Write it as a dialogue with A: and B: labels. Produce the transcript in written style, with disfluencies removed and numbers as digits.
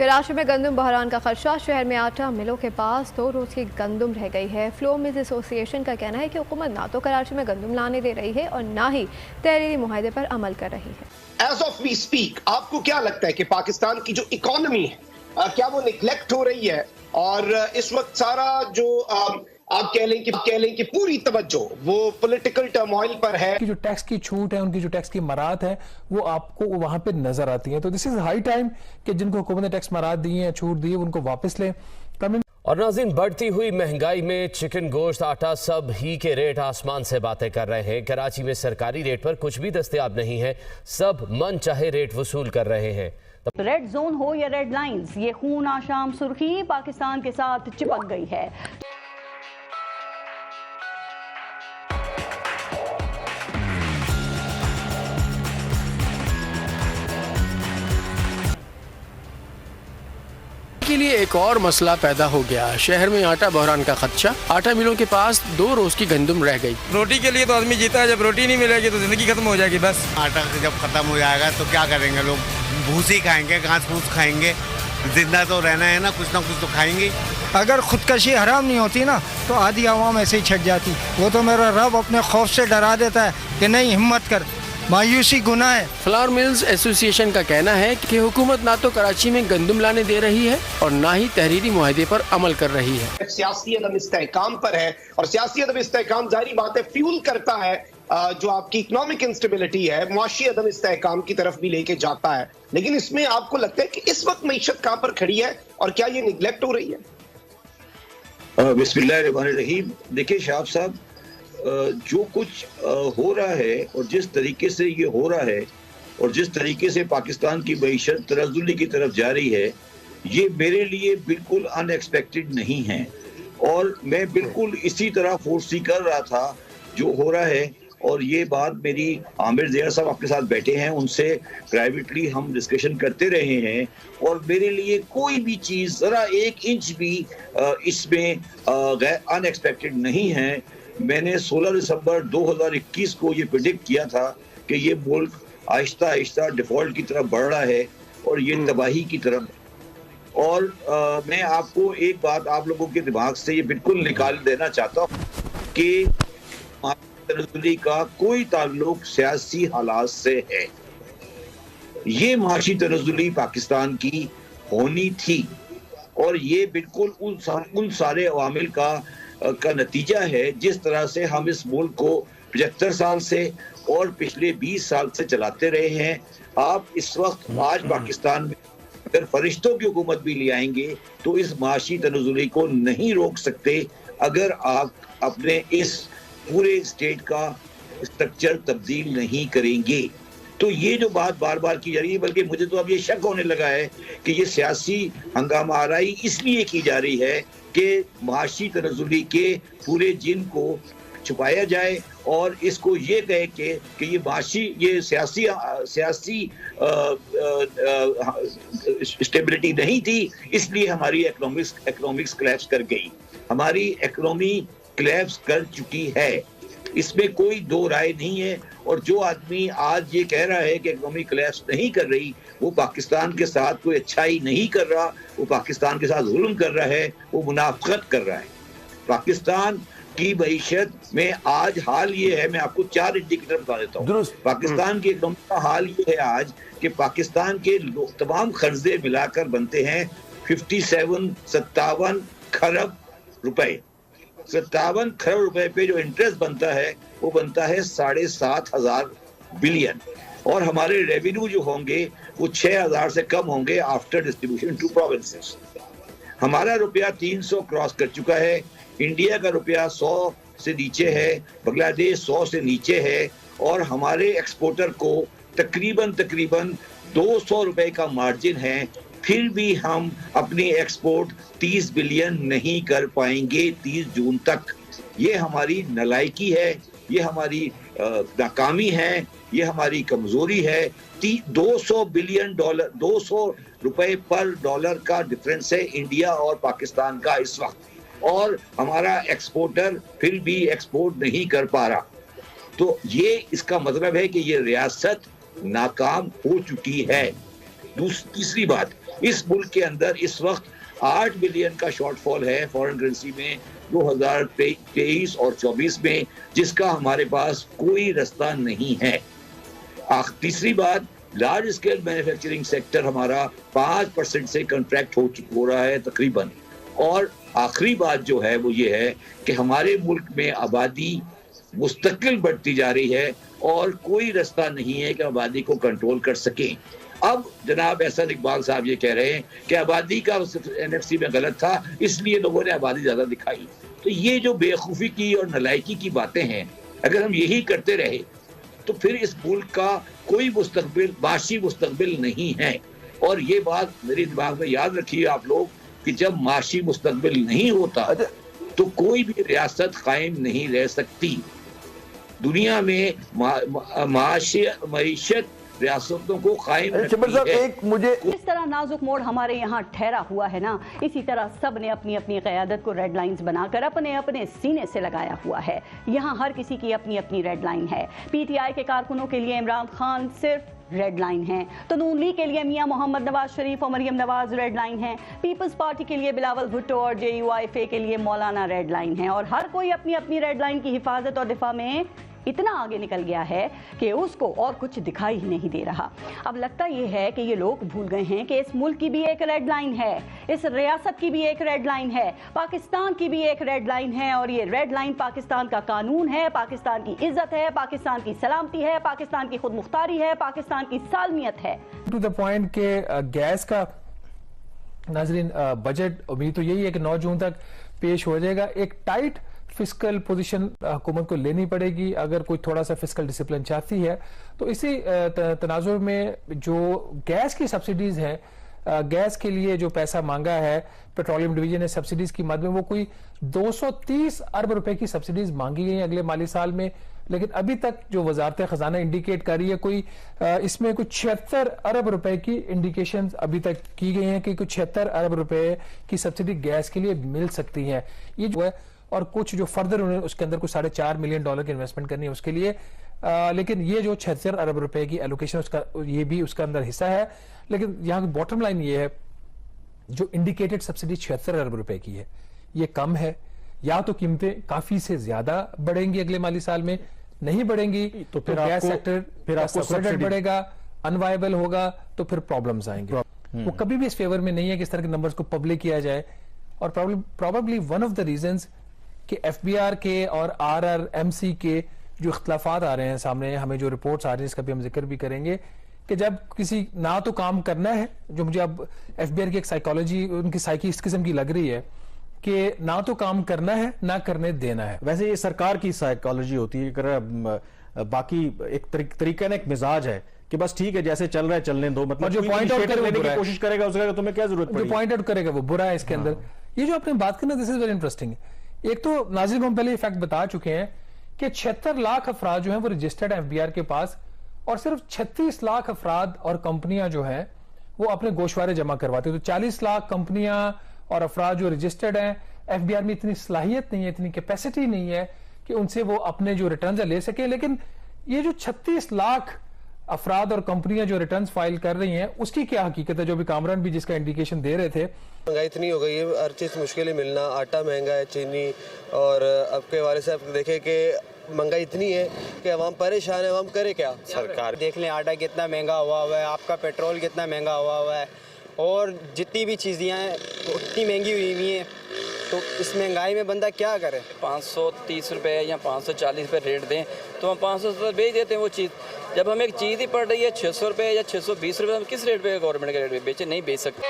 A: کراچی میں گندم بحران کا خدشہ، شہر میں آٹا ملوں کے پاس 2 روز کی گندم رہ گئی ہے۔ فلور ملز ایسوسی ایشن کا کہنا ہے کہ حکومت نہ تو کراچی میں گندم لانے دے رہی ہے اور نہ ہی تحریری معاہدے پر عمل کر رہی ہے۔
B: ایز آف وی اسپیک آپ کو کیا لگتا ہے کہ پاکستان کی جو اکانومی ہے کیا وہ نیگلیکٹ ہو رہی ہے؟ اور اس وقت سارا جو آپ کہہ لیں کہ پوری توجہ وہ پولیٹیکل ٹرموائل پر ہے۔
C: جو ٹیکس کی چھوٹ ہے، ان کی جو ٹیکس کی مرات ہے، وہ آپ کو وہاں پہ نظر آتی ہیں۔ تو دس از ہائی ٹائم کہ جن کو حکومت نے ٹیکس مرات دی ہیں، چھوٹ دی ہے، ان کو واپس لیں۔
D: اور ناظرین، بڑھتی ہوئی مہنگائی میں چکن، گوشت، آٹا سب ہی کے ریٹ آسمان سے باتیں کر رہے ہیں۔ کراچی میں سرکاری ریٹ پر کچھ بھی دستیاب نہیں ہے، سب من چاہے ریٹ وصول کر رہے ہیں۔
E: ریڈ زون ہو یا ریڈ لائنز، یہ خون آشام سرخی پاکستان کے ساتھ چپک گئی ہے۔
F: کے لیے ایک اور مسئلہ پیدا ہو گیا۔ شہر میں آٹا بحران کا خدشہ، آٹا ملوں کے پاس 2 روز کی گندم رہ گئی۔
G: روٹی کے لیے تو آدمی جیتا ہے، جب روٹی نہیں ملے گی تو زندگی ختم ہو جائے گی۔ بس
H: آٹا جب ختم ہو جائے گا تو کیا کریں گے لوگ؟ بھوسی کھائیں گے، گھاس پھوس کھائیں گے، زندہ تو رہنا ہے نا، کچھ نہ کچھ تو کھائیں گے۔
I: اگر خودکشی حرام نہیں ہوتی نا تو آدھی عوام ایسے ہی چھٹ جاتی۔ وہ تو میرا رب اپنے خوف سے ڈرا دیتا ہے کہ نہیں، ہمت کر، مایوسی گناہ ہے۔
F: فلور ملز ایسوسی ایشن کا کہنا ہے کہ حکومت نہ تو کراچی میں گندم لانے دے رہی ہے اور نہ ہی تحریری معاہدے پر عمل کر رہی ہے۔
B: سیاسی عدم استحکام پر ہے، اور سیاسی عدم استحکام ظاہری بات ہے فیول کرتا ہے جو آپ کی اکنامک انسٹیبلٹی ہے، معاشی عدم استحکام کی طرف بھی لے کے جاتا ہے۔ لیکن اس میں آپ کو لگتا ہے کہ اس وقت معیشت کہاں پر کھڑی ہے اور کیا یہ نیگلیکٹ ہو رہی ہے؟
J: بسم اللہ الرحمن الرحیم۔ دیکھیں شہاب صاحب، جو کچھ ہو رہا ہے اور جس طریقے سے یہ ہو رہا ہے اور جس طریقے سے پاکستان کی معیشت تنزلی کی طرف جا رہی ہے، یہ میرے لیے بالکل ان ایکسپیکٹڈ نہیں ہے، اور میں بالکل اسی طرح فورسی کر رہا تھا جو ہو رہا ہے۔ اور یہ بات میری عامر زیار صاحب آپ کے ساتھ بیٹھے ہیں، ان سے پرائیویٹلی ہم ڈسکشن کرتے رہے ہیں، اور میرے لیے کوئی بھی چیز ذرا 1 انچ بھی اس میں ان ایکسپیکٹڈ نہیں ہے۔ میں نے 16 دسمبر 2021 کو یہ پریڈکٹ کیا تھا کہ یہ ملک آہستہ آہستہ ڈیفالٹ کی طرف بڑھ رہا ہے اور یہ تباہی کی طرف۔ اور میں آپ کو ایک بات آپ لوگوں کے دماغ سے یہ بالکل نکال دینا چاہتا ہوں کہ تنزلی کا کوئی تعلق سیاسی حالات سے ہے۔ یہ معاشی تنزلی پاکستان کی ہونی تھی، اور یہ بالکل ان سارے عوامل کا نتیجہ ہے جس طرح سے ہم اس ملک کو 75 سال سے اور پچھلے 20 سال سے چلاتے رہے ہیں۔ آپ اس وقت آج پاکستان میں اگر فرشتوں کی حکومت بھی لے آئیں گے تو اس معاشی تنزلی کو نہیں روک سکتے اگر آپ اپنے اس پورے اسٹیٹ کا اسٹرکچر تبدیل نہیں کریں گے۔ تو یہ جو بات بار بار کی جا رہی ہے، بلکہ مجھے تو اب یہ شک ہونے لگا ہے کہ یہ سیاسی ہنگامہ آرائی اس لیے کی جا رہی ہے کہ معاشی تنزلی کے پورے جن کو چھپایا جائے، اور اس کو یہ کہے کہ یہ سیاسی اسٹیبلٹی نہیں تھی، اس لیے ہماری اکنامکس کلیپس کر گئی۔ ہماری اکنامی کلیپس کر چکی ہے، اس میں کوئی دو رائے نہیں ہے۔ اور جو آدمی آج یہ کہہ رہا ہے کہ اکنامی کلیپس نہیں کر رہی، وہ پاکستان کے ساتھ کوئی اچھائی نہیں کر رہا، وہ پاکستان کے ساتھ ظلم کر رہا ہے، وہ منافقت کر رہا ہے۔ پاکستان کی معیشت میں آج حال یہ ہے، میں آپ کو 4 انڈیکیٹر بتا دیتا ہوں۔ پاکستان کی اکنامی کا حال یہ ہے آج کہ پاکستان کے تمام قرضے ملا کر بنتے ہیں 57 کھرب روپے۔ 57 کھرب روپے پہ جو انٹرسٹ بنتا ہے وہ بنتا ہے 7,500 بلین، اور ہمارے ریونیو جو ہوں گے وہ 6,000 سے کم ہوں گے آفٹر ڈسٹریبیوشن ٹو پروونسز۔ ہمارا روپیہ 300 کراس کر چکا ہے، انڈیا کا روپیہ 100 سے نیچے ہے، بنگلہ دیش 100 سے نیچے ہے، اور ہمارے ایکسپورٹر کو تقریباً 200 روپے کا مارجن ہے، پھر بھی ہم اپنی ایکسپورٹ 30 بلین نہیں کر پائیں گے 30 جون تک۔ یہ ہماری نالائکی ہے، یہ ہماری ناکامی ہے، یہ ہماری کمزوری ہے۔ 200 روپے پر ڈالر کا ڈفرنس ہے انڈیا اور پاکستان کا اس وقت، اور ہمارا ایکسپورٹر پھر بھی ایکسپورٹ نہیں کر پا رہا۔ تو یہ اس کا مطلب ہے کہ یہ ریاست ناکام ہو چکی ہے۔ तीसरी बात, इस मुल्क के अंदर इस वक्त 8 बिलियन का शॉर्ट फॉल है फॉरेन करेंसी में 2023 और 24 में, जिसका हमारे पास कोई रास्ता नहीं है। तीसरी बात, लार्ज स्केल मैन्युफैक्चरिंग सेक्टर हमारा 5% से कंट्रैक्ट हो रहा है तकरीबन। और आखिरी बात जो है वो ये है कि हमारे मुल्क में आबादी मुस्तकिल बढ़ती जा रही है और कोई रास्ता नहीं है कि आबादी को कंट्रोल कर सकें। अब जनाब एहसन इकबाल साहब ये कह रहे हैं कि आबादी का एनएफसी में गलत था, इसलिए लोगों ने आबादी ज्यादा दिखाई। तो ये जो बेवकूफ़ी की और नलायकी की बातें हैं, अगर हम यही करते रहे तो फिर इस मुल्क का कोई मुस्तकबिल, माशी मुस्तकबिल नहीं है। और ये बात मेरे दिमाग में याद रखिए आप लोग कि जब माशी मुस्तकबिल नहीं होता तो कोई भी रियासत कायम नहीं रह सकती। दुनिया में मईशत रियासतों को कायम रखती है।
E: एक मुझे इस तरह नाजुक मोड़ हमारे यहाँ ठहरा हुआ है ना, इसी तरह सब ने अपनी अपनी क़यादत को रेड लाइंस बनाकर अपने अपने सीने से लगाया हुआ है। यहाँ हर किसी की अपनी अपनी रेड लाइन है। पीटीआई के कारकुनों के लिए इमरान खान सिर्फ रेड लाइन है, तो नून लीग के लिए मियां मोहम्मद नवाज शरीफ और मरियम नवाज रेड लाइन है, पीपल्स पार्टी के लिए बिलावल भुट्टो और JUIFA के लिए मौलाना रेड लाइन है। और हर कोई अपनी अपनी रेड लाइन की हिफाजत और दिफा में इतना आगे निकल गया है कि उसको और कुछ दिखाई ही नहीं दे रहा। अब लगता ये है कि ये लोग भूल गए हैं कि इस मुल्क की भी एक रेड लाइन है, इस रियासत की भी एक रेड लाइन है, पाकिस्तान की भी एक रेड लाइन है। और ये रेड लाइन पाकिस्तान का कानून है, पाकिस्तान की इज्जत है, पाकिस्तान की सलामती है, पाकिस्तान की खुद मुख्तारी है, पाकिस्तान की सालमियत है।
C: टू द पॉइंट के गैस का नाजरीन बजट उम्मीद तो यही है कि 9 जून तक पेश हो जाएगा। एक टाइट फिस्कल पोजीशन हुकूमत को लेनी पड़ेगी अगर कोई थोड़ा सा फिस्कल डिसिप्लिन चाहती है। तो इसी तनाजुर में जो गैस की सब्सिडीज हैं, गैस के लिए जो पैसा मांगा है पेट्रोलियम डिवीजन ने सब्सिडीज की मद में, वो कोई 230 अरब रुपए की सब्सिडीज मांगी गई हैं अगले माली साल में। लेकिन अभी तक जो वजारत खजाना इंडिकेट कर रही है कोई इसमें कुछ 76 अरब रुपए की इंडिकेशन अभी तक की गई हैं कि कुछ 76 अरब रुपए की सब्सिडी गैस के लिए मिल सकती है। ये जो है और कुछ जो फर्दर उन्होंने उसके अंदर कुछ $4.5 मिलियन की इन्वेस्टमेंट करनी है उसके लिए। लेकिन ये जो 76 अरब रुपए की एलोकेशन उसका ये भी उसका अंदर हिस्सा है। लेकिन यहाँ की बॉटम लाइन ये है जो इंडिकेटेड सब्सिडी 76 अरब रुपए की है, ये कम है। या तो कीमतें काफी से ज्यादा बढ़ेंगी अगले माली साल में, नहीं बढ़ेंगी तो फिर गैस सेक्टर फिर आपको बढ़ेगा, अनवायबल होगा तो फिर प्रॉब्लम्स आएंगे। वो कभी भी इस फेवर में नहीं है कि इस तरह के नंबर्स को पब्लिक किया जाए। और probably one of the reasons कि FBR के और RRMC के जो इख्तलाफात आ रहे हैं सामने, हमें जो रिपोर्ट्स आ रही हैं इसका भी हम जिक्र भी करेंगे कि जब किसी ना तो काम करना है, जो मुझे अब FBR की एक साइकोलॉजी उनकी साइकी इस किस्म की लग रही है कि ना तो काम करना है ना करने देना है।
K: वैसे ये सरकार की साइकोलॉजी होती है, बाकी एक तरीका ना एक मिजाज है कि बस ठीक है जैसे चल रहा है चलने दो, मतलब
C: जो पॉइंट आउट करने
K: की कोशिश करेगा उसका तुम्हें क्या जरूरत पड़ेगी,
C: जो पॉइंट आउट करेगा वो बुरा है इसके अंदर। ये जो आपने बात करना, दिस इज वेरी इंटरेस्टिंग। एक तो नाज़िर हम पहले ये फैक्ट बता चुके हैं कि 76 लाख अफराद जो हैं वो रजिस्टर्ड FBR के पास, और सिर्फ 36 लाख अफराद और कंपनियां जो हैं वो अपने गोशवारे जमा करवाते हैं। तो 40 लाख कंपनियां और अफराद जो रजिस्टर्ड हैं, FBR में इतनी सलाहियत नहीं है, इतनी कैपेसिटी नहीं है कि उनसे वो अपने जो रिटर्न ले सके। लेकिन ये जो 36 लाख अफराद और कंपनियां जो रिटर्न्स फाइल कर रही हैं उसकी क्या हकीकत है, जो भी कामरान भी जिसका इंडिकेशन दे रहे थे।
L: महंगाई इतनी हो गई है, हर चीज़ मुश्किल ही मिलना, आटा महंगा है, चीनी, और अब के हवाले से आप देखें कि महंगाई इतनी है कि अवाम परेशान है, अवाम करे क्या।
M: सरकार देख लें आटा कितना महंगा हुआ है, आपका पेट्रोल कितना महंगा हुआ है, और जितनी भी चीज़ें हैं उतनी महंगी हुई हैं। तो इस महंगाई में बंदा क्या करे। 530 रुपये या 540 रुपये रेट दें तो हम 500 रुपये बेच देते हैं वो चीज़। जब हमें एक चीज़ ही पड़ रही है 600 रुपये या 620 रुपये, हम किस रेट पे गवर्नमेंट के रेट पे बेचे, नहीं बेच सकते।